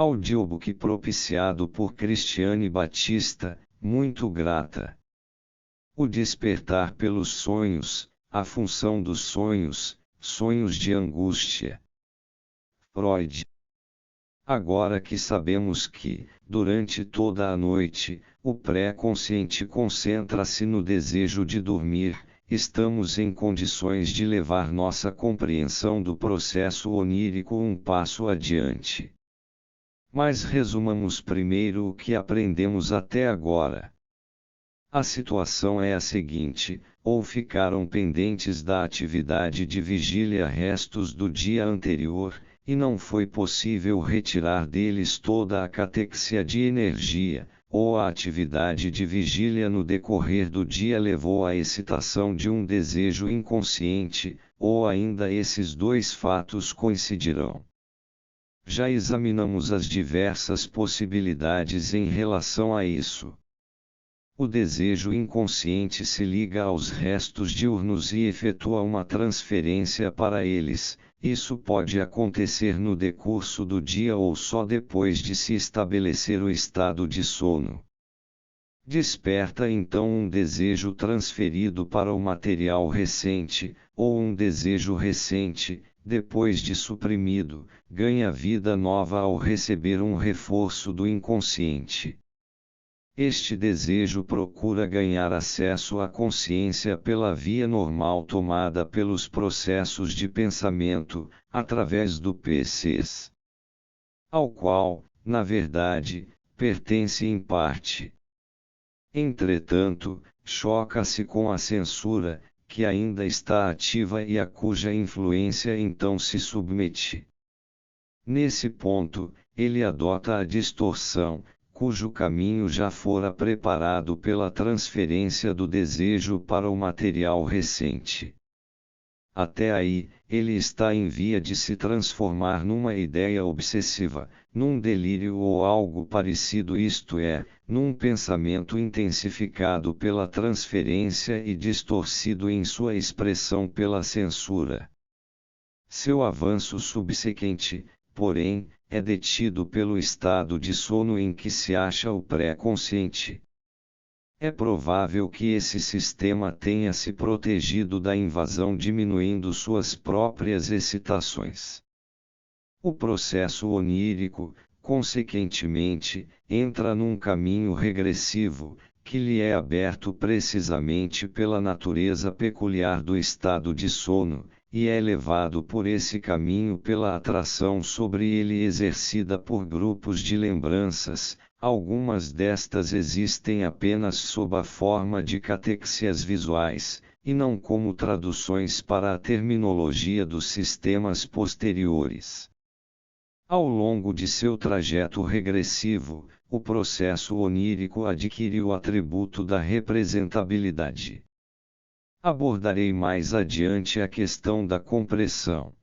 Audiobook propiciado por Cristiane Batista, muito grata. O despertar pelos sonhos, a função dos sonhos, sonhos de angústia. Freud. Agora que sabemos que, durante toda a noite, o pré-consciente concentra-se no desejo de dormir, estamos em condições de levar nossa compreensão do processo onírico um passo adiante. Mas resumamos primeiro o que aprendemos até agora. A situação é a seguinte: ou ficaram pendentes da atividade de vigília restos do dia anterior, e não foi possível retirar deles toda a catexia de energia, ou a atividade de vigília no decorrer do dia levou à excitação de um desejo inconsciente, ou ainda esses dois fatos coincidirão. Já examinamos as diversas possibilidades em relação a isso. O desejo inconsciente se liga aos restos diurnos e efetua uma transferência para eles. Isso pode acontecer no decurso do dia ou só depois de se estabelecer o estado de sono. Desperta então um desejo transferido para o material recente, ou um desejo recente, depois de suprimido, ganha vida nova ao receber um reforço do inconsciente. Este desejo procura ganhar acesso à consciência pela via normal tomada pelos processos de pensamento, através do PCs. Ao qual, na verdade, pertence em parte. Entretanto, choca-se com a censura, que ainda está ativa e a cuja influência então se submete. Nesse ponto, ele adota a distorção, cujo caminho já fora preparado pela transferência do desejo para o material recente. Até aí, ele está em via de se transformar numa ideia obsessiva, num delírio ou algo parecido, isto é, num pensamento intensificado pela transferência e distorcido em sua expressão pela censura. Seu avanço subsequente, porém, é detido pelo estado de sono em que se acha o pré-consciente. É provável que esse sistema tenha se protegido da invasão diminuindo suas próprias excitações. O processo onírico, consequentemente, entra num caminho regressivo, que lhe é aberto precisamente pela natureza peculiar do estado de sono, e é levado por esse caminho pela atração sobre ele exercida por grupos de lembranças. Algumas destas existem apenas sob a forma de catexias visuais, e não como traduções para a terminologia dos sistemas posteriores. Ao longo de seu trajeto regressivo, o processo onírico adquire o atributo da representabilidade. Abordarei mais adiante a questão da compressão.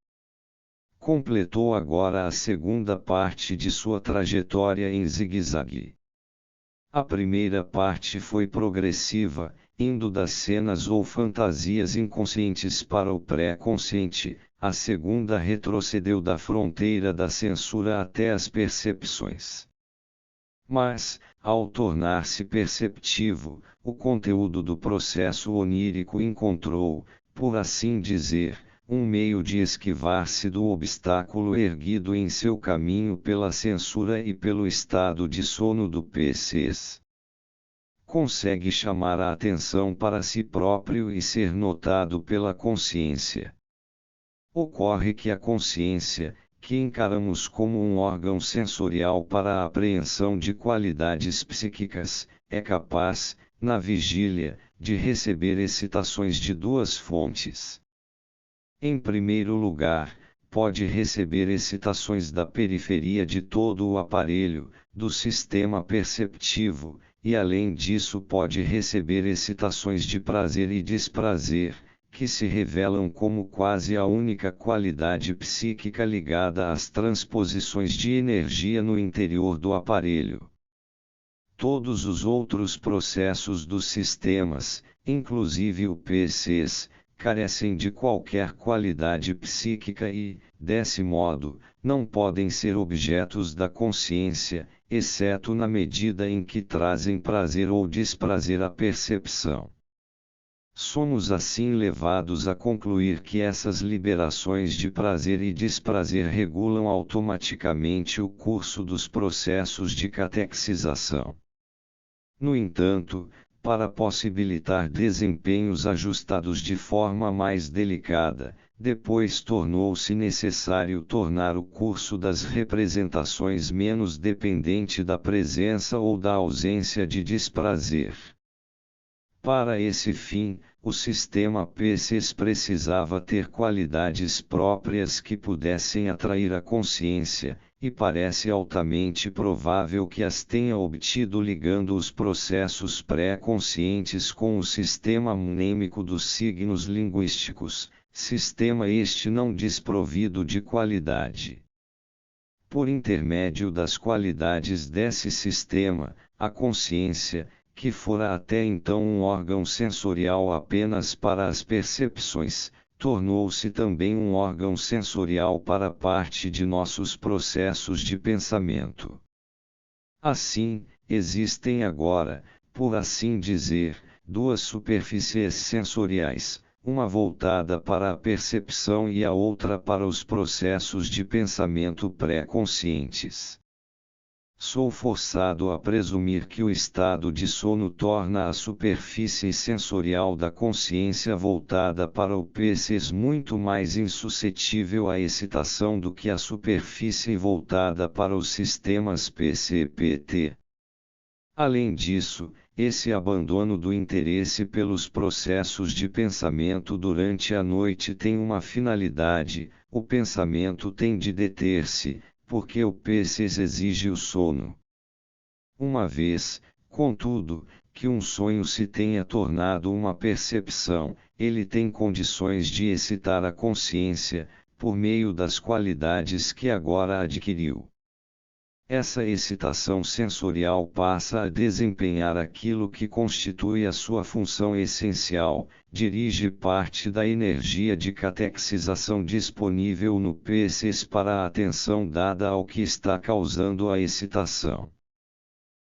Completou agora a segunda parte de sua trajetória em zigue-zague. A primeira parte foi progressiva, indo das cenas ou fantasias inconscientes para o pré-consciente, a segunda retrocedeu da fronteira da censura até as percepções. Mas, ao tornar-se perceptivo, o conteúdo do processo onírico encontrou, por assim dizer, um meio de esquivar-se do obstáculo erguido em seu caminho pela censura e pelo estado de sono do PCs. Consegue chamar a atenção para si próprio e ser notado pela consciência. Ocorre que a consciência, que encaramos como um órgão sensorial para a apreensão de qualidades psíquicas, é capaz, na vigília, de receber excitações de duas fontes. Em primeiro lugar, pode receber excitações da periferia de todo o aparelho, do sistema perceptivo, e além disso pode receber excitações de prazer e desprazer, que se revelam como quase a única qualidade psíquica ligada às transposições de energia no interior do aparelho. Todos os outros processos dos sistemas, inclusive o PCs, carecem de qualquer qualidade psíquica e, desse modo, não podem ser objetos da consciência, exceto na medida em que trazem prazer ou desprazer à percepção. Somos assim levados a concluir que essas liberações de prazer e desprazer regulam automaticamente o curso dos processos de catequização. No entanto, para possibilitar desempenhos ajustados de forma mais delicada, depois tornou-se necessário tornar o curso das representações menos dependente da presença ou da ausência de desprazer. Para esse fim, o sistema PCs precisava ter qualidades próprias que pudessem atrair a consciência, e parece altamente provável que as tenha obtido ligando os processos pré-conscientes com o sistema mnêmico dos signos linguísticos, sistema este não desprovido de qualidade. Por intermédio das qualidades desse sistema, a consciência, que fora até então um órgão sensorial apenas para as percepções, tornou-se também um órgão sensorial para parte de nossos processos de pensamento. Assim, existem agora, por assim dizer, duas superfícies sensoriais, uma voltada para a percepção e a outra para os processos de pensamento pré-conscientes. Sou forçado a presumir que o estado de sono torna a superfície sensorial da consciência voltada para o PCs muito mais insuscetível à excitação do que a superfície voltada para os sistemas PCPT. Além disso, esse abandono do interesse pelos processos de pensamento durante a noite tem uma finalidade: o pensamento tem de deter-se, porque o PCs exige o sono. Uma vez, contudo, que um sonho se tenha tornado uma percepção, ele tem condições de excitar a consciência, por meio das qualidades que agora adquiriu. Essa excitação sensorial passa a desempenhar aquilo que constitui a sua função essencial, dirige parte da energia de catequização disponível no PCs para a atenção dada ao que está causando a excitação.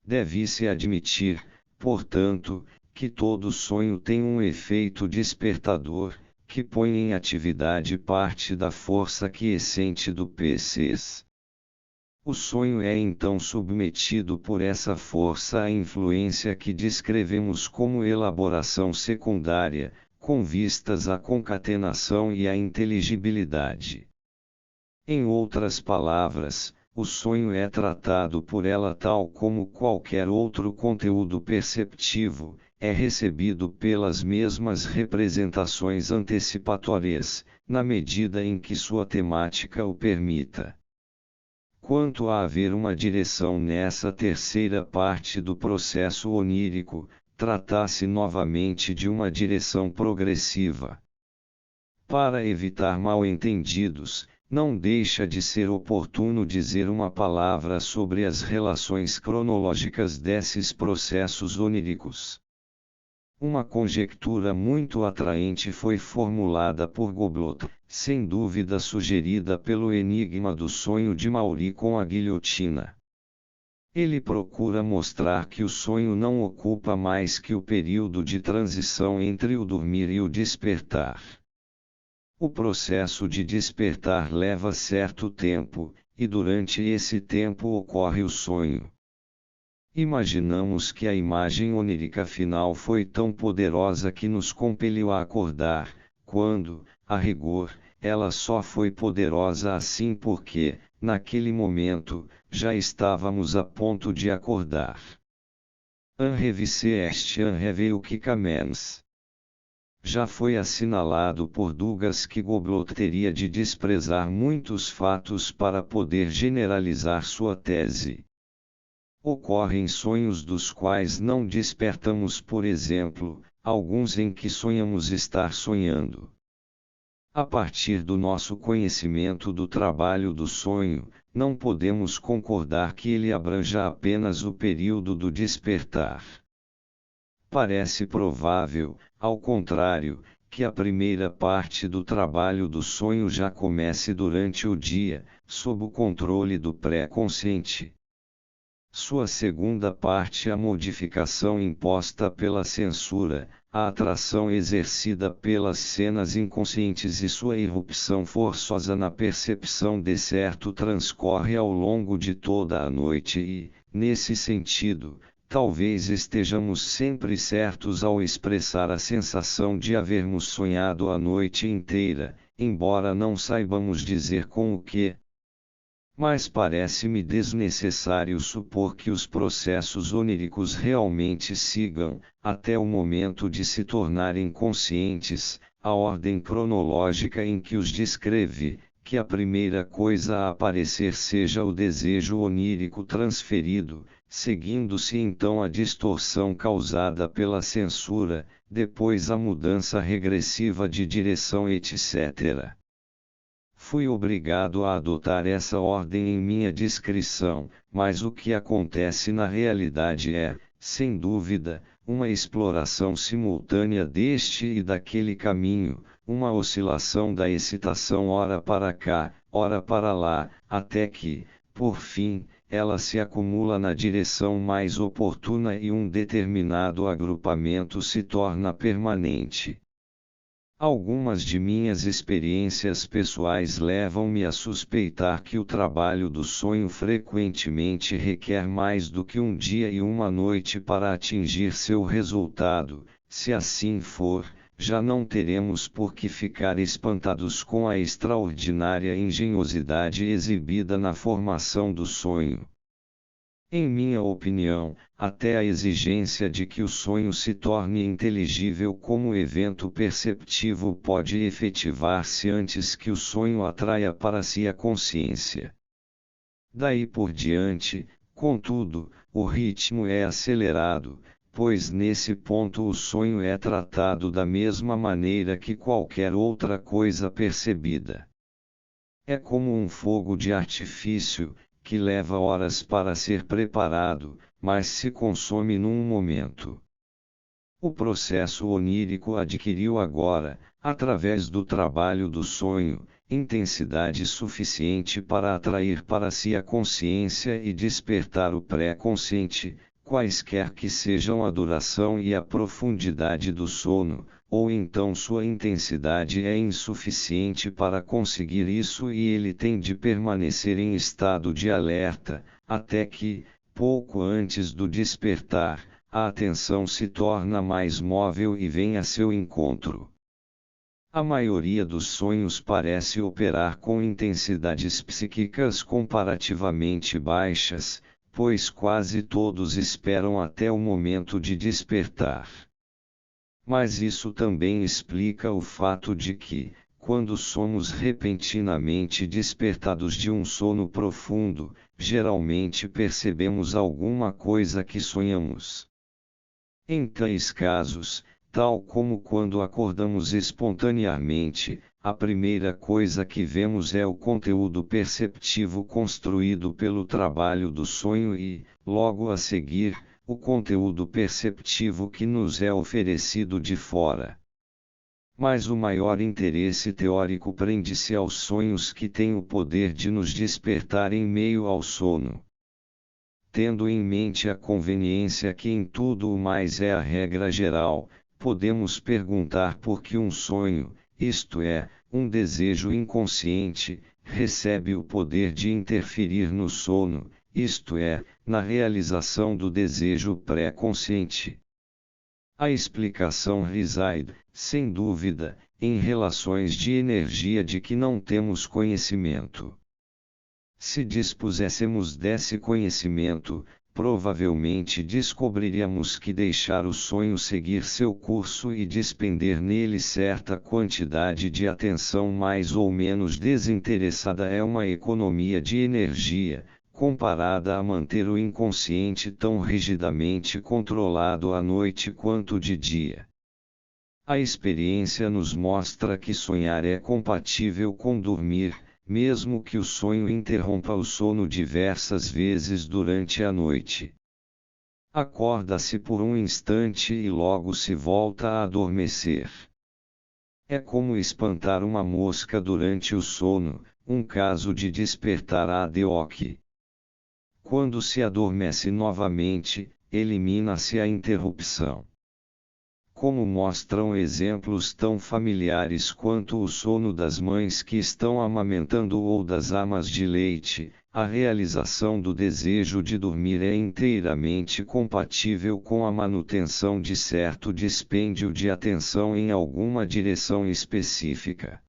Deve-se admitir, portanto, que todo sonho tem um efeito despertador, que põe em atividade parte da força quiescente do PCs. O sonho é então submetido por essa força à influência que descrevemos como elaboração secundária, com vistas à concatenação e à inteligibilidade. Em outras palavras, o sonho é tratado por ela tal como qualquer outro conteúdo perceptivo, é recebido pelas mesmas representações antecipatórias, na medida em que sua temática o permita. Quanto a haver uma direção nessa terceira parte do processo onírico, trata-se novamente de uma direção progressiva. Para evitar mal-entendidos, não deixa de ser oportuno dizer uma palavra sobre as relações cronológicas desses processos oníricos. Uma conjectura muito atraente foi formulada por Goblot, sem dúvida sugerida pelo enigma do sonho de Maury com a guilhotina. Ele procura mostrar que o sonho não ocupa mais que o período de transição entre o dormir e o despertar. O processo de despertar leva certo tempo, e durante esse tempo ocorre o sonho. Imaginamos que a imagem onírica final foi tão poderosa que nos compeliu a acordar, quando, a rigor, ela só foi poderosa assim porque, naquele momento, já estávamos a ponto de acordar. Un revise est un réveil qui commence. Já foi assinalado por Douglas que Goblot teria de desprezar muitos fatos para poder generalizar sua tese. Ocorrem sonhos dos quais não despertamos, por exemplo, alguns em que sonhamos estar sonhando. A partir do nosso conhecimento do trabalho do sonho, não podemos concordar que ele abranja apenas o período do despertar. Parece provável, ao contrário, que a primeira parte do trabalho do sonho já comece durante o dia, sob o controle do pré-consciente. Sua segunda parte, a modificação imposta pela censura, a atração exercida pelas cenas inconscientes e sua irrupção forçosa na percepção de certo transcorre ao longo de toda a noite e, nesse sentido, talvez estejamos sempre certos ao expressar a sensação de havermos sonhado a noite inteira, embora não saibamos dizer com o que. Mas parece-me desnecessário supor que os processos oníricos realmente sigam, até o momento de se tornarem conscientes, a ordem cronológica em que os descreve, que a primeira coisa a aparecer seja o desejo onírico transferido, seguindo-se então a distorção causada pela censura, depois a mudança regressiva de direção, etc. Fui obrigado a adotar essa ordem em minha descrição, mas o que acontece na realidade é, sem dúvida, uma exploração simultânea deste e daquele caminho, uma oscilação da excitação ora para cá, ora para lá, até que, por fim, ela se acumula na direção mais oportuna e um determinado agrupamento se torna permanente. Algumas de minhas experiências pessoais levam-me a suspeitar que o trabalho do sonho frequentemente requer mais do que um dia e uma noite para atingir seu resultado. Se assim for, já não teremos por que ficar espantados com a extraordinária engenhosidade exibida na formação do sonho. Em minha opinião, até a exigência de que o sonho se torne inteligível como evento perceptivo pode efetivar-se antes que o sonho atraia para si a consciência. Daí por diante, contudo, o ritmo é acelerado, pois nesse ponto o sonho é tratado da mesma maneira que qualquer outra coisa percebida. É como um fogo de artifício, que leva horas para ser preparado, mas se consome num momento. O processo onírico adquiriu agora, através do trabalho do sonho, intensidade suficiente para atrair para si a consciência e despertar o pré-consciente, quaisquer que sejam a duração e a profundidade do sono, ou então sua intensidade é insuficiente para conseguir isso e ele tem de permanecer em estado de alerta, até que, pouco antes do despertar, a atenção se torna mais móvel e vem a seu encontro. A maioria dos sonhos parece operar com intensidades psíquicas comparativamente baixas, pois quase todos esperam até o momento de despertar. Mas isso também explica o fato de que, quando somos repentinamente despertados de um sono profundo, geralmente percebemos alguma coisa que sonhamos. Em tais casos, tal como quando acordamos espontaneamente, a primeira coisa que vemos é o conteúdo perceptivo construído pelo trabalho do sonho e, logo a seguir, o conteúdo perceptivo que nos é oferecido de fora. Mas o maior interesse teórico prende-se aos sonhos que têm o poder de nos despertar em meio ao sono. Tendo em mente a conveniência que em tudo o mais é a regra geral, podemos perguntar por que um sonho, isto é, um desejo inconsciente, recebe o poder de interferir no sono, isto é, na realização do desejo pré-consciente. A explicação reside, sem dúvida, em relações de energia de que não temos conhecimento. Se dispuséssemos desse conhecimento, provavelmente descobriríamos que deixar o sonho seguir seu curso e despender nele certa quantidade de atenção mais ou menos desinteressada é uma economia de energia, comparada a manter o inconsciente tão rigidamente controlado à noite quanto de dia. A experiência nos mostra que sonhar é compatível com dormir, mesmo que o sonho interrompa o sono diversas vezes durante a noite. Acorda-se por um instante e logo se volta a adormecer. É como espantar uma mosca durante o sono, um caso de despertar ad hoc. Quando se adormece novamente, elimina-se a interrupção. Como mostram exemplos tão familiares quanto o sono das mães que estão amamentando ou das amas de leite, a realização do desejo de dormir é inteiramente compatível com a manutenção de certo dispêndio de atenção em alguma direção específica.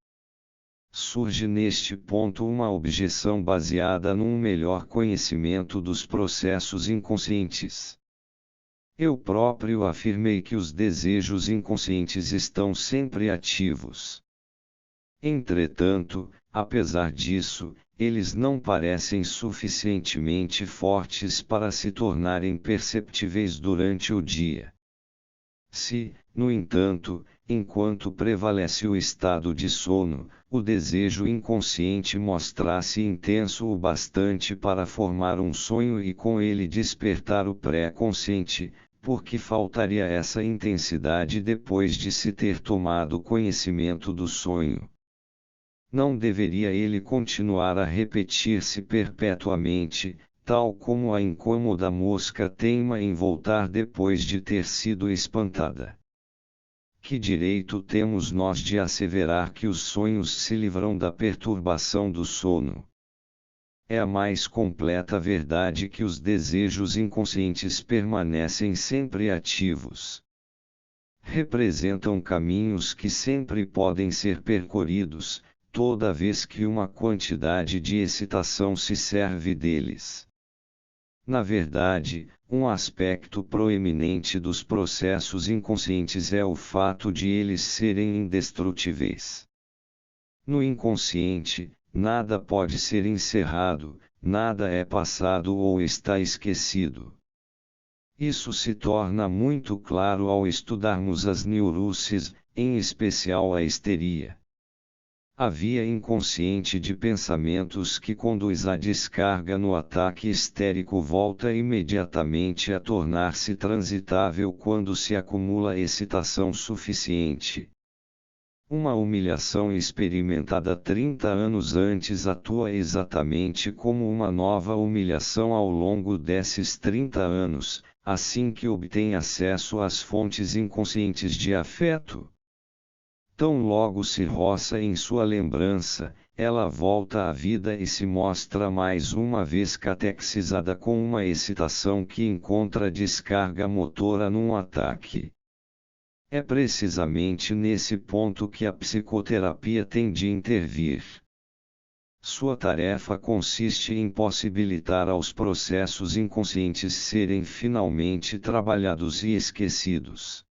Surge neste ponto uma objeção baseada num melhor conhecimento dos processos inconscientes. Eu próprio afirmei que os desejos inconscientes estão sempre ativos. Entretanto, apesar disso, eles não parecem suficientemente fortes para se tornarem perceptíveis durante o dia. Se, no entanto, enquanto prevalece o estado de sono, o desejo inconsciente mostrasse intenso o bastante para formar um sonho e com ele despertar o pré-consciente, por que faltaria essa intensidade depois de se ter tomado conhecimento do sonho? Não deveria ele continuar a repetir-se perpetuamente, tal como a incômoda mosca teima em voltar depois de ter sido espantada? Que direito temos nós de asseverar que os sonhos se livram da perturbação do sono? É a mais completa verdade que os desejos inconscientes permanecem sempre ativos. Representam caminhos que sempre podem ser percorridos, toda vez que uma quantidade de excitação se serve deles. Na verdade, um aspecto proeminente dos processos inconscientes é o fato de eles serem indestrutíveis. No inconsciente, nada pode ser encerrado, nada é passado ou está esquecido. Isso se torna muito claro ao estudarmos as neuroses, em especial a histeria. A via inconsciente de pensamentos que conduz à descarga no ataque histérico volta imediatamente a tornar-se transitável quando se acumula excitação suficiente. Uma humilhação experimentada 30 anos antes atua exatamente como uma nova humilhação ao longo desses 30 anos, assim que obtém acesso às fontes inconscientes de afeto. Tão logo se roça em sua lembrança, ela volta à vida e se mostra mais uma vez catexizada com uma excitação que encontra descarga motora num ataque. É precisamente nesse ponto que a psicoterapia tem de intervir. Sua tarefa consiste em possibilitar aos processos inconscientes serem finalmente trabalhados e esquecidos.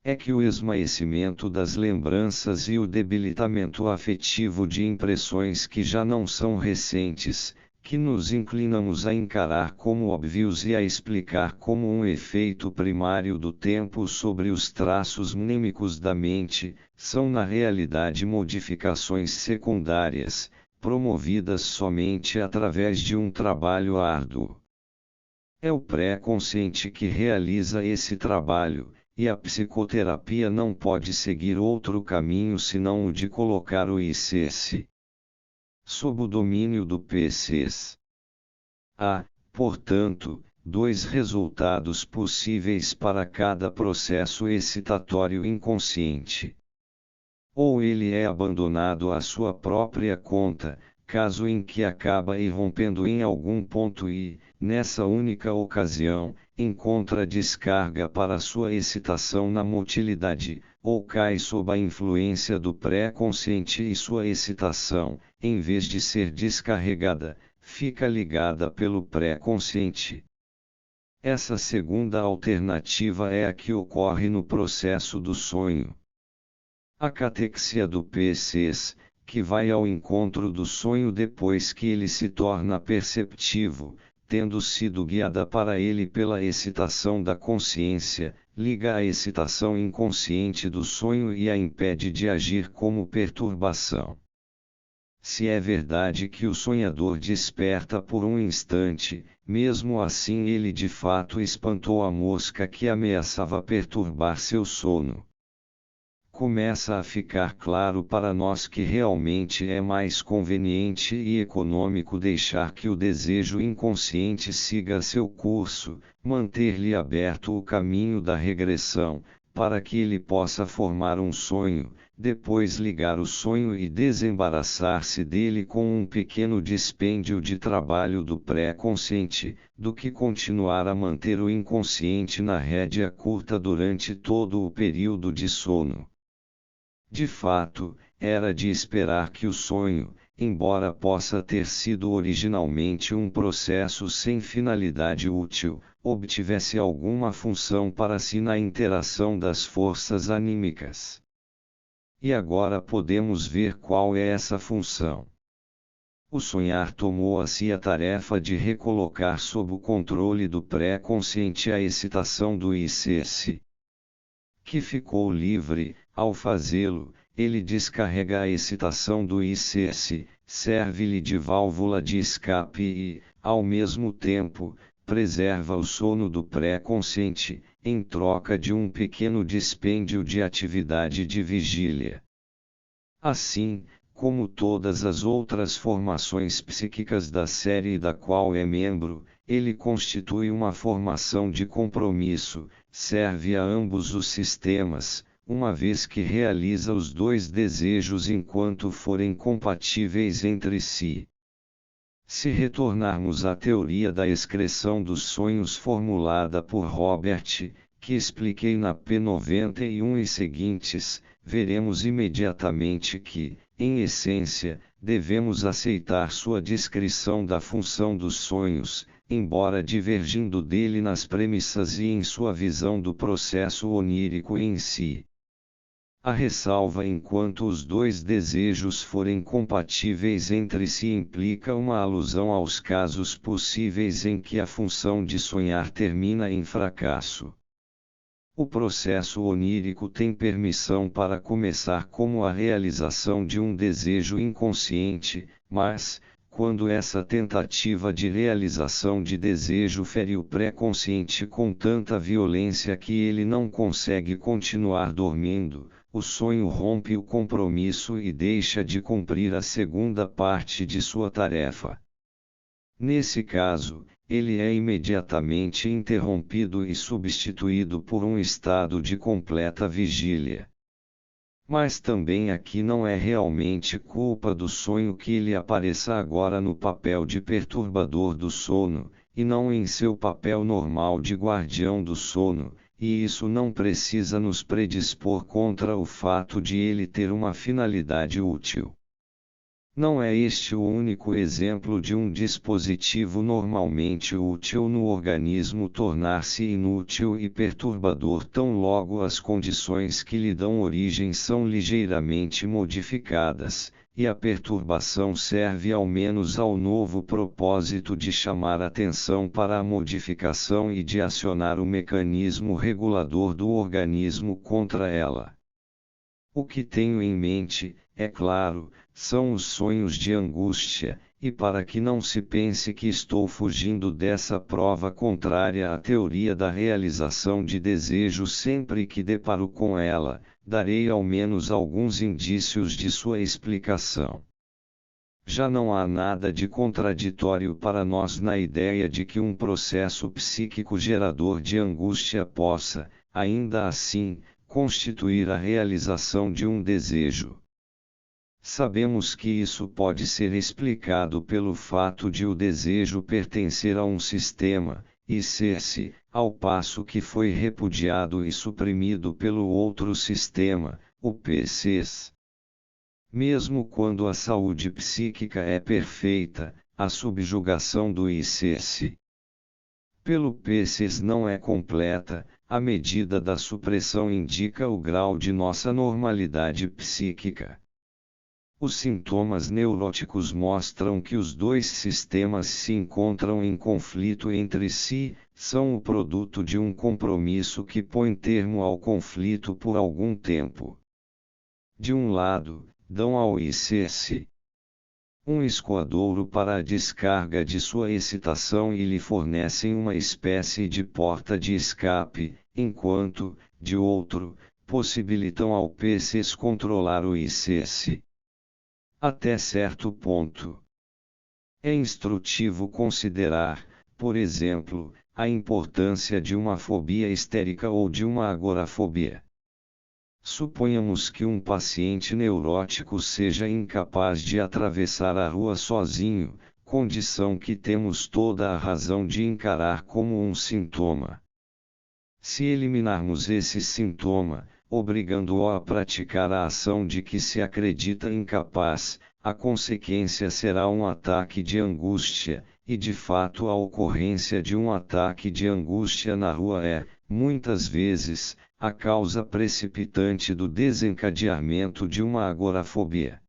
É que o esmaecimento das lembranças e o debilitamento afetivo de impressões que já não são recentes, que nos inclinamos a encarar como óbvios e a explicar como um efeito primário do tempo sobre os traços mnêmicos da mente, são na realidade modificações secundárias, promovidas somente através de um trabalho árduo. É o pré-consciente que realiza esse trabalho, e a psicoterapia não pode seguir outro caminho senão o de colocar o ICS sob o domínio do PCs. Há, portanto, dois resultados possíveis para cada processo excitatório inconsciente. Ou ele é abandonado à sua própria conta, caso em que acaba irrompendo em algum ponto e, nessa única ocasião, encontra descarga para sua excitação na motilidade, ou cai sob a influência do pré-consciente e sua excitação, em vez de ser descarregada, fica ligada pelo pré-consciente. Essa segunda alternativa é a que ocorre no processo do sonho. A catexia do PCs, que vai ao encontro do sonho depois que ele se torna perceptivo, tendo sido guiada para ele pela excitação da consciência, liga a excitação inconsciente do sonho e a impede de agir como perturbação. Se é verdade que o sonhador desperta por um instante, mesmo assim ele de fato espantou a mosca que ameaçava perturbar seu sono. começa a ficar claro para nós que realmente é mais conveniente e econômico deixar que o desejo inconsciente siga seu curso, manter-lhe aberto o caminho da regressão, para que ele possa formar um sonho, depois ligar o sonho e desembaraçar-se dele com um pequeno dispêndio de trabalho do pré-consciente, do que continuar a manter o inconsciente na rédea curta durante todo o período de sono. De fato, era de esperar que o sonho, embora possa ter sido originalmente um processo sem finalidade útil, obtivesse alguma função para si na interação das forças anímicas. E agora podemos ver qual é essa função. O sonhar tomou a si a tarefa de recolocar sob o controle do pré-consciente a excitação do ICS, que ficou livre. Ao fazê-lo, ele descarrega a excitação do ICS, serve-lhe de válvula de escape e, ao mesmo tempo, preserva o sono do pré-consciente, em troca de um pequeno dispêndio de atividade de vigília. Assim, como todas as outras formações psíquicas da série da qual é membro, ele constitui uma formação de compromisso, serve a ambos os sistemas, uma vez que realiza os dois desejos enquanto forem compatíveis entre si. Se retornarmos à teoria da excreção dos sonhos formulada por Robert, que expliquei na P91 e seguintes, veremos imediatamente que, em essência, devemos aceitar sua descrição da função dos sonhos, embora divergindo dele nas premissas e em sua visão do processo onírico em si. A ressalva enquanto os dois desejos forem compatíveis entre si implica uma alusão aos casos possíveis em que a função de sonhar termina em fracasso. O processo onírico tem permissão para começar como a realização de um desejo inconsciente, mas, quando essa tentativa de realização de desejo fere o pré-consciente com tanta violência que ele não consegue continuar dormindo, o sonho rompe o compromisso e deixa de cumprir a segunda parte de sua tarefa. Nesse caso, ele é imediatamente interrompido e substituído por um estado de completa vigília. Mas também aqui não é realmente culpa do sonho que ele apareça agora no papel de perturbador do sono, e não em seu papel normal de guardião do sono, e isso não precisa nos predispor contra o fato de ele ter uma finalidade útil. Não é este o único exemplo de um dispositivo normalmente útil no organismo tornar-se inútil e perturbador tão logo as condições que lhe dão origem são ligeiramente modificadas, e a perturbação serve ao menos ao novo propósito de chamar atenção para a modificação e de acionar o mecanismo regulador do organismo contra ela. O que tenho em mente, é claro, são os sonhos de angústia, e para que não se pense que estou fugindo dessa prova contrária à teoria da realização de desejo sempre que deparo com ela, darei ao menos alguns indícios de sua explicação. Já não há nada de contraditório para nós na ideia de que um processo psíquico gerador de angústia possa, ainda assim, constituir a realização de um desejo. Sabemos que isso pode ser explicado pelo fato de o desejo pertencer a um sistema, ICS, ao passo que foi repudiado e suprimido pelo outro sistema, o PCS. Mesmo quando a saúde psíquica é perfeita, a subjugação do ICS pelo PCS não é completa, a medida da supressão indica o grau de nossa normalidade psíquica. Os sintomas neuróticos mostram que os dois sistemas se encontram em conflito entre si, são o produto de um compromisso que põe termo ao conflito por algum tempo. De um lado, dão ao ICS um escoadouro para a descarga de sua excitação e lhe fornecem uma espécie de porta de escape, enquanto, de outro, possibilitam ao PCS controlar o ICS. Até certo ponto. É instrutivo considerar, por exemplo, a importância de uma fobia histérica ou de uma agorafobia. Suponhamos que um paciente neurótico seja incapaz de atravessar a rua sozinho, condição que temos toda a razão de encarar como um sintoma. Se eliminarmos esse sintoma, obrigando-o a praticar a ação de que se acredita incapaz, a consequência será um ataque de angústia, e de fato a ocorrência de um ataque de angústia na rua é, muitas vezes, a causa precipitante do desencadeamento de uma agorafobia.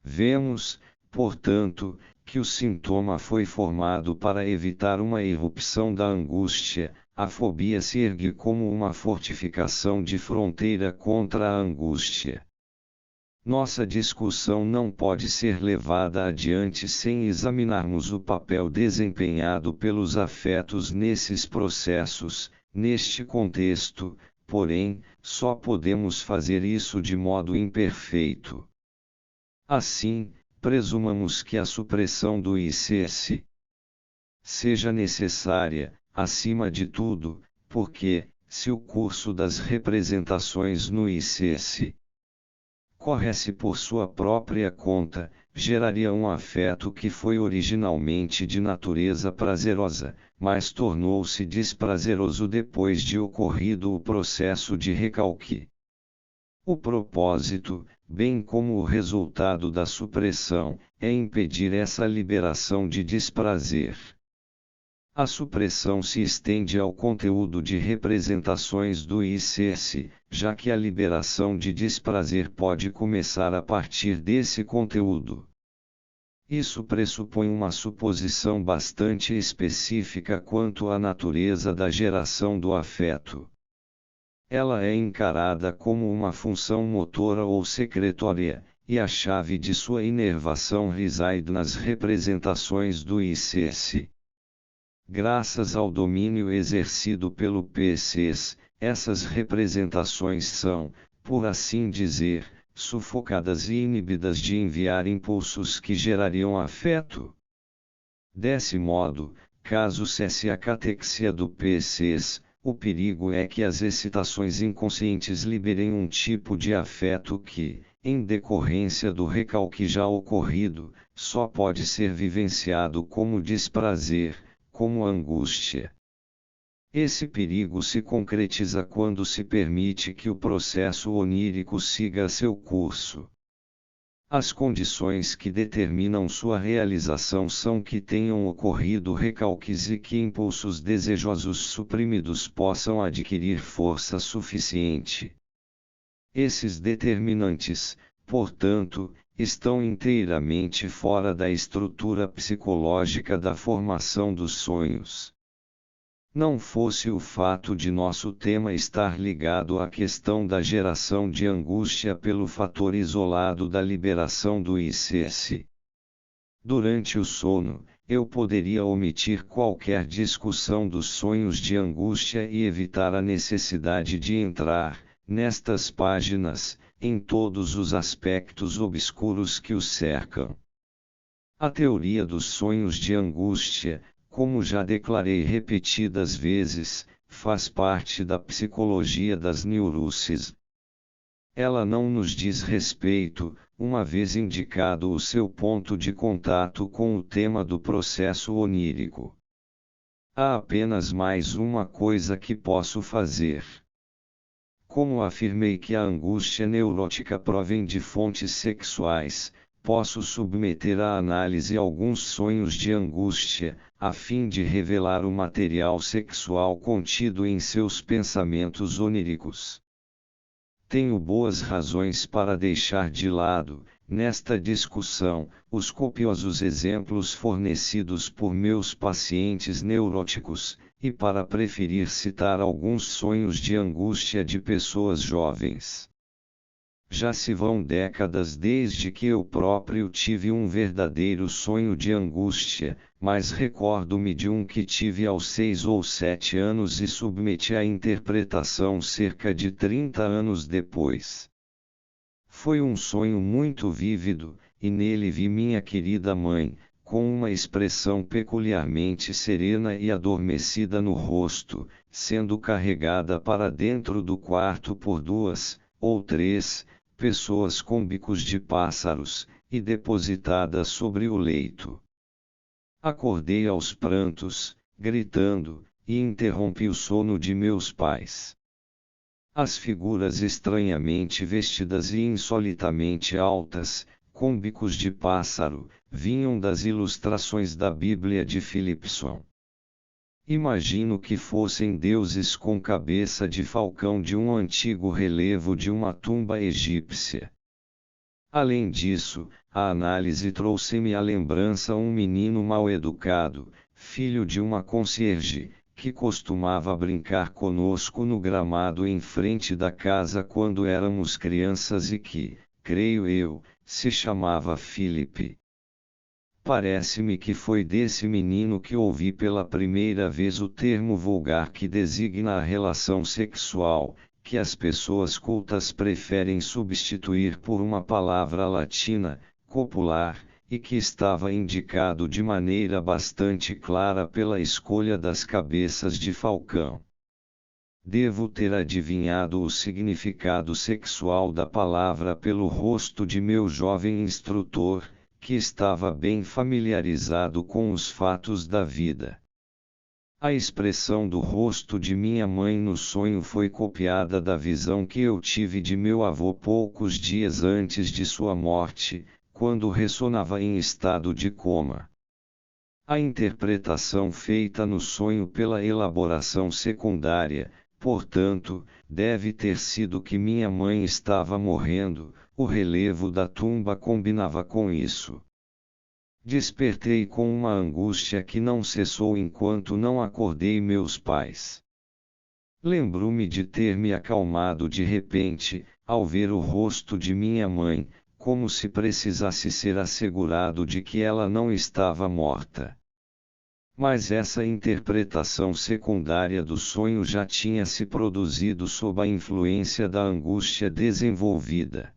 Vemos, portanto, que o sintoma foi formado para evitar uma irrupção da angústia. A fobia se ergue como uma fortificação de fronteira contra a angústia. Nossa discussão não pode ser levada adiante sem examinarmos o papel desempenhado pelos afetos nesses processos. Neste contexto, porém, só podemos fazer isso de modo imperfeito. Assim, presumamos que a supressão do ICS seja necessária, acima de tudo, porque, se o curso das representações no ICS corresse por sua própria conta, geraria um afeto que foi originalmente de natureza prazerosa, mas tornou-se desprazeroso depois de ocorrido o processo de recalque. O propósito, bem como o resultado da supressão, é impedir essa liberação de desprazer. A supressão se estende ao conteúdo de representações do ICS, já que a liberação de desprazer pode começar a partir desse conteúdo. Isso pressupõe uma suposição bastante específica quanto à natureza da geração do afeto. Ela é encarada como uma função motora ou secretória, e a chave de sua inervação reside nas representações do ICS. Graças ao domínio exercido pelo PCS, essas representações são, por assim dizer, sufocadas e inibidas de enviar impulsos que gerariam afeto. Desse modo, caso cesse a catexia do PCS, o perigo é que as excitações inconscientes liberem um tipo de afeto que, em decorrência do recalque já ocorrido, só pode ser vivenciado como desprazer, como angústia. Esse perigo se concretiza quando se permite que o processo onírico siga seu curso. As condições que determinam sua realização são que tenham ocorrido recalques e que impulsos desejosos suprimidos possam adquirir força suficiente. Esses determinantes, portanto, estão inteiramente fora da estrutura psicológica da formação dos sonhos. Não fosse o fato de nosso tema estar ligado à questão da geração de angústia pelo fator isolado da liberação do ICS. Durante o sono, eu poderia omitir qualquer discussão dos sonhos de angústia e evitar a necessidade de entrar, nestas páginas, em todos os aspectos obscuros que os cercam. A teoria dos sonhos de angústia, como já declarei repetidas vezes, faz parte da psicologia das neuroses. Ela não nos diz respeito, uma vez indicado o seu ponto de contato com o tema do processo onírico. Há apenas mais uma coisa que posso fazer. Como afirmei que a angústia neurótica provém de fontes sexuais, posso submeter à análise alguns sonhos de angústia, a fim de revelar o material sexual contido em seus pensamentos oníricos. Tenho boas razões para deixar de lado, nesta discussão, os copiosos exemplos fornecidos por meus pacientes neuróticos, e para preferir citar alguns sonhos de angústia de pessoas jovens. Já se vão décadas desde que eu próprio tive um verdadeiro sonho de angústia, mas recordo-me de um que tive aos 6 ou 7 anos e submeti à interpretação cerca de 30 anos depois. Foi um sonho muito vívido, e nele vi minha querida mãe, com uma expressão peculiarmente serena e adormecida no rosto, sendo carregada para dentro do quarto por 2 ou 3 pessoas com bicos de pássaros, e depositada sobre o leito. Acordei aos prantos, gritando, e interrompi o sono de meus pais. As figuras estranhamente vestidas e insolitamente altas, com bicos de pássaro, vinham das ilustrações da Bíblia de Philipson. Imagino que fossem deuses com cabeça de falcão de um antigo relevo de uma tumba egípcia. Além disso, a análise trouxe-me à lembrança um menino mal educado, filho de uma concierge, que costumava brincar conosco no gramado em frente da casa quando éramos crianças e que, creio eu, se chamava Philip. Parece-me que foi desse menino que ouvi pela primeira vez o termo vulgar que designa a relação sexual, que as pessoas cultas preferem substituir por uma palavra latina, copular, e que estava indicado de maneira bastante clara pela escolha das cabeças de falcão. Devo ter adivinhado o significado sexual da palavra pelo rosto de meu jovem instrutor, que estava bem familiarizado com os fatos da vida. A expressão do rosto de minha mãe no sonho foi copiada da visão que eu tive de meu avô poucos dias antes de sua morte, quando ressonava em estado de coma. A interpretação feita no sonho pela elaboração secundária, portanto, deve ter sido que minha mãe estava morrendo, o relevo da tumba combinava com isso. Despertei com uma angústia que não cessou enquanto não acordei meus pais. Lembro-me de ter me acalmado de repente, ao ver o rosto de minha mãe, como se precisasse ser assegurado de que ela não estava morta. Mas essa interpretação secundária do sonho já tinha se produzido sob a influência da angústia desenvolvida.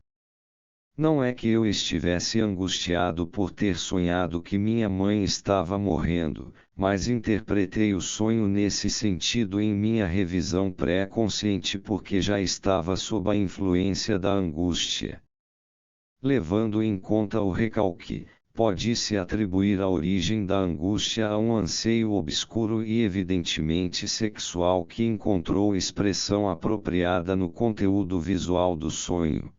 Não é que eu estivesse angustiado por ter sonhado que minha mãe estava morrendo, mas interpretei o sonho nesse sentido em minha revisão pré-consciente porque já estava sob a influência da angústia. Levando em conta o recalque, pode-se atribuir a origem da angústia a um anseio obscuro e evidentemente sexual que encontrou expressão apropriada no conteúdo visual do sonho.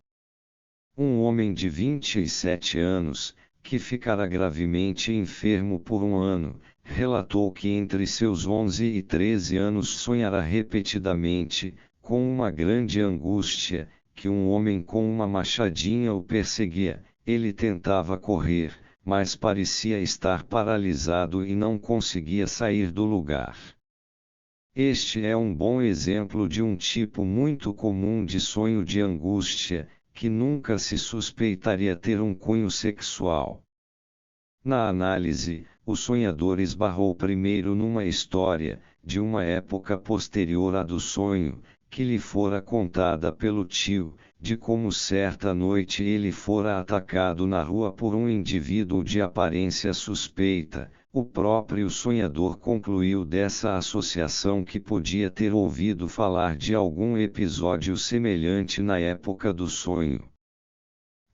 Um homem de 27 anos, que ficara gravemente enfermo por um ano, relatou que entre seus 11 e 13 anos sonhara repetidamente, com uma grande angústia, que um homem com uma machadinha o perseguia. Ele tentava correr, mas parecia estar paralisado e não conseguia sair do lugar. Este é um bom exemplo de um tipo muito comum de sonho de angústia, que nunca se suspeitaria ter um cunho sexual. Na análise, o sonhador esbarrou primeiro numa história, de uma época posterior à do sonho, que lhe fora contada pelo tio, de como certa noite ele fora atacado na rua por um indivíduo de aparência suspeita. O próprio sonhador concluiu dessa associação que podia ter ouvido falar de algum episódio semelhante na época do sonho.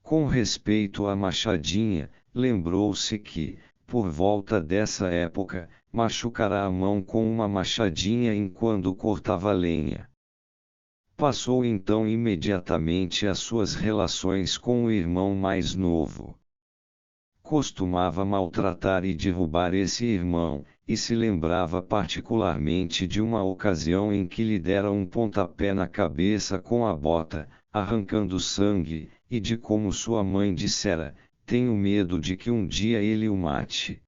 Com respeito à machadinha, lembrou-se que, por volta dessa época, machucara a mão com uma machadinha enquanto cortava lenha. Passou então imediatamente às suas relações com o irmão mais novo. Costumava maltratar e derrubar esse irmão, e se lembrava particularmente de uma ocasião em que lhe dera um pontapé na cabeça com a bota, arrancando sangue, e de como sua mãe dissera: "Tenho medo de que um dia ele o mate."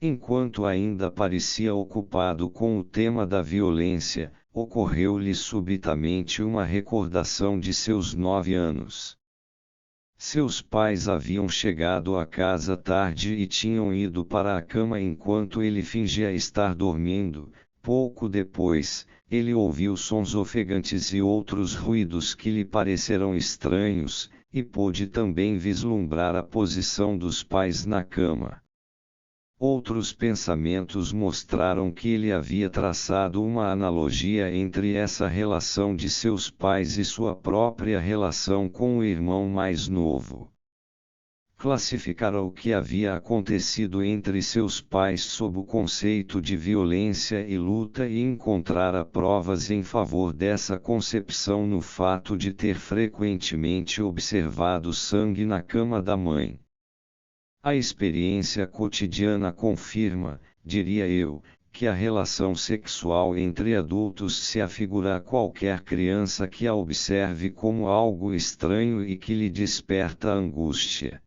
Enquanto ainda parecia ocupado com o tema da violência, ocorreu-lhe subitamente uma recordação de seus 9 anos. Seus pais haviam chegado à casa tarde e tinham ido para a cama enquanto ele fingia estar dormindo. Pouco depois, ele ouviu sons ofegantes e outros ruídos que lhe pareceram estranhos, e pôde também vislumbrar a posição dos pais na cama. Outros pensamentos mostraram que ele havia traçado uma analogia entre essa relação de seus pais e sua própria relação com o irmão mais novo. Classificara o que havia acontecido entre seus pais sob o conceito de violência e luta e encontrara provas em favor dessa concepção no fato de ter frequentemente observado sangue na cama da mãe. A experiência cotidiana confirma, diria eu, que a relação sexual entre adultos se afigura a qualquer criança que a observe como algo estranho e que lhe desperta angústia.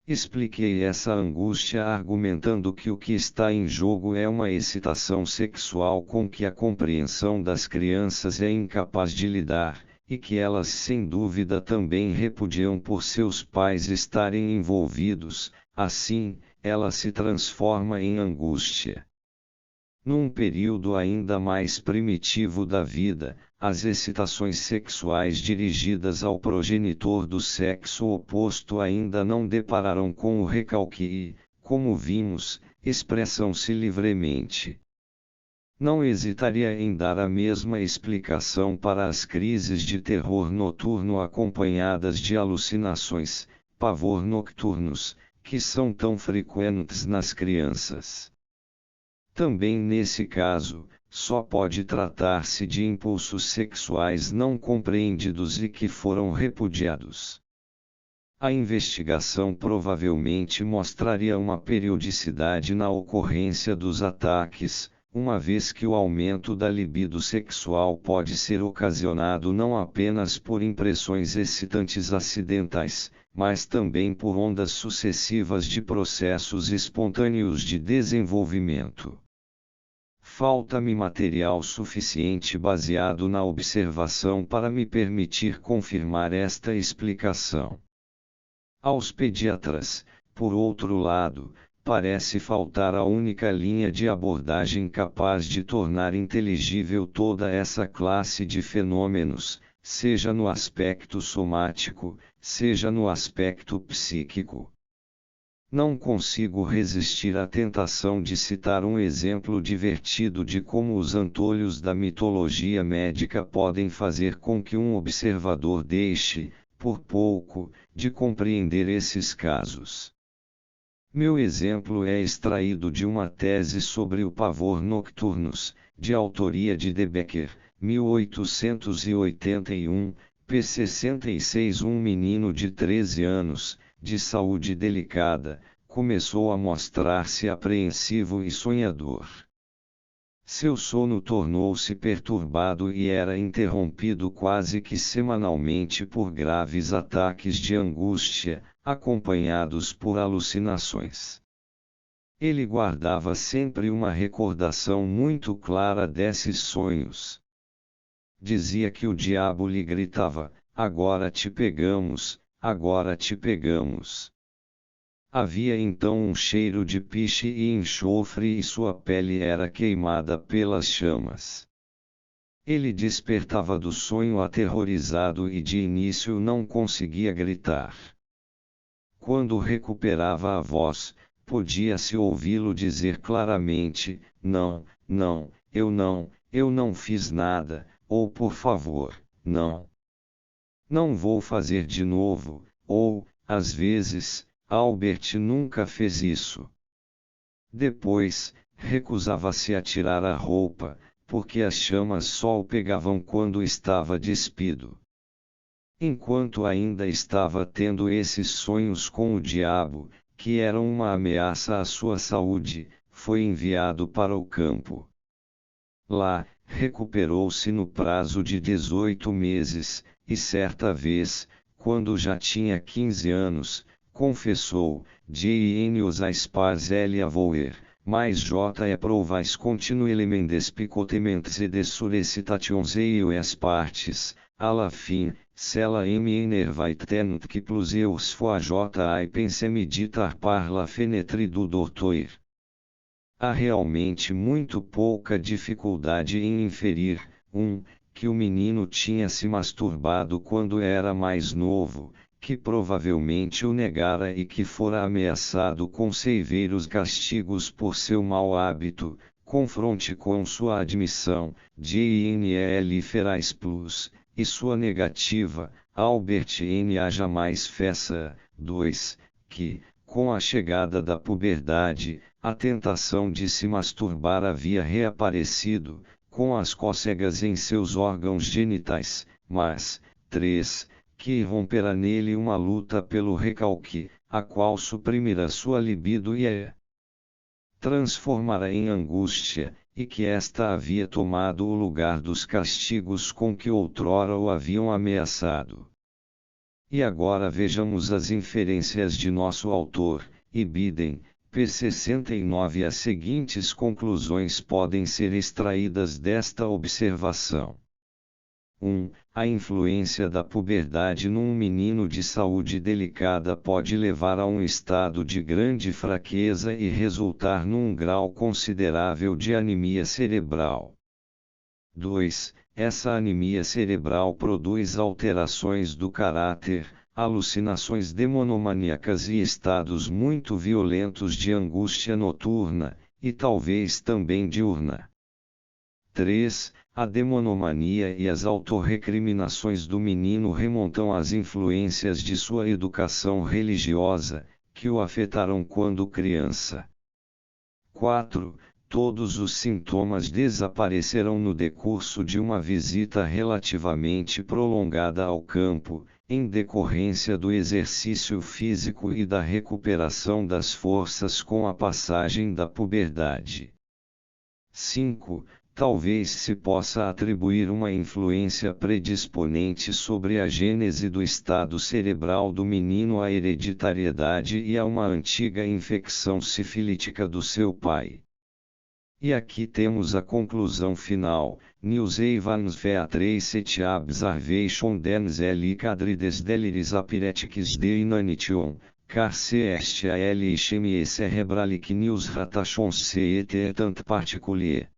Expliquei essa angústia argumentando que o que está em jogo é uma excitação sexual com que a compreensão das crianças é incapaz de lidar, e que elas sem dúvida também repudiam por seus pais estarem envolvidos, assim, ela se transforma em angústia. Num período ainda mais primitivo da vida, as excitações sexuais dirigidas ao progenitor do sexo oposto ainda não depararam com o recalque e, como vimos, expressam-se livremente. Não hesitaria em dar a mesma explicação para as crises de terror noturno acompanhadas de alucinações, pavor nocturnos, que são tão frequentes nas crianças. Também nesse caso, só pode tratar-se de impulsos sexuais não compreendidos e que foram repudiados. A investigação provavelmente mostraria uma periodicidade na ocorrência dos ataques, uma vez que o aumento da libido sexual pode ser ocasionado não apenas por impressões excitantes acidentais, mas também por ondas sucessivas de processos espontâneos de desenvolvimento. Falta-me material suficiente baseado na observação para me permitir confirmar esta explicação. Aos pediatras, por outro lado, parece faltar a única linha de abordagem capaz de tornar inteligível toda essa classe de fenômenos, seja no aspecto somático, seja no aspecto psíquico. Não consigo resistir à tentação de citar um exemplo divertido de como os antolhos da mitologia médica podem fazer com que um observador deixe, por pouco, de compreender esses casos. Meu exemplo é extraído de uma tese sobre o pavor nocturnus, de autoria de De Becker, 1881, p. 66. Um menino de 13 anos, de saúde delicada, começou a mostrar-se apreensivo e sonhador. Seu sono tornou-se perturbado e era interrompido quase que semanalmente por graves ataques de angústia, acompanhados por alucinações. Ele guardava sempre uma recordação muito clara desses sonhos. Dizia que o diabo lhe gritava: "Agora te pegamos, agora te pegamos." Havia então um cheiro de piche e enxofre e sua pele era queimada pelas chamas. Ele despertava do sonho aterrorizado e de início não conseguia gritar. Quando recuperava a voz, podia-se ouvi-lo dizer claramente: "Não, não, eu não fiz nada", ou "por favor, não. Não vou fazer de novo", ou, às vezes, "Albert nunca fez isso." Depois, recusava-se a tirar a roupa, porque as chamas só o pegavam quando estava despido. Enquanto ainda estava tendo esses sonhos com o diabo, que eram uma ameaça à sua saúde, foi enviado para o campo. Lá, recuperou-se no prazo de 18 meses, e certa vez, quando já tinha 15 anos, confessou: "Os Aspars Elia Voer, mais J é provais continuellement des picotements et des sollicitations et as partes, à la fin, cela me enervait tant que plusieurs fois J pensé meditar par la fenêtre do doutor. Há realmente muito pouca dificuldade em inferir, que o menino tinha se masturbado quando era mais novo, que provavelmente o negara e que fora ameaçado com severos castigos por seu mau hábito, confronte com sua admissão, GNL ferais plus, e sua negativa, Albert N. A jamais feça, 2, que, com a chegada da puberdade, a tentação de se masturbar havia reaparecido, com as cócegas em seus órgãos genitais, mas, 3, que irrompera nele uma luta pelo recalque, a qual suprimirá sua libido e a transformará em angústia, e que esta havia tomado o lugar dos castigos com que outrora o haviam ameaçado. E agora vejamos as inferências de nosso autor, Ibidem, p. 69. As seguintes conclusões podem ser extraídas desta observação. 1. A influência da puberdade num menino de saúde delicada pode levar a um estado de grande fraqueza e resultar num grau considerável de anemia cerebral. 2. Essa anemia cerebral produz alterações do caráter, alucinações demonomaníacas e estados muito violentos de angústia noturna, e talvez também diurna. 3. A demonomania e as autorrecriminações do menino remontam às influências de sua educação religiosa, que o afetaram quando criança. 4. Todos os sintomas desaparecerão no decurso de uma visita relativamente prolongada ao campo, em decorrência do exercício físico e da recuperação das forças com a passagem da puberdade. 5. Talvez se possa atribuir uma influência predisponente sobre a gênese do estado cerebral do menino à hereditariedade e a uma antiga infecção sifilítica do seu pai. E aqui temos a conclusão final. News Evans V3 Set Observation Dens L Cadrides Deliris Apiretics de Inanition, car se est a L Ischemie cerebralic news ratations se et tant particulier.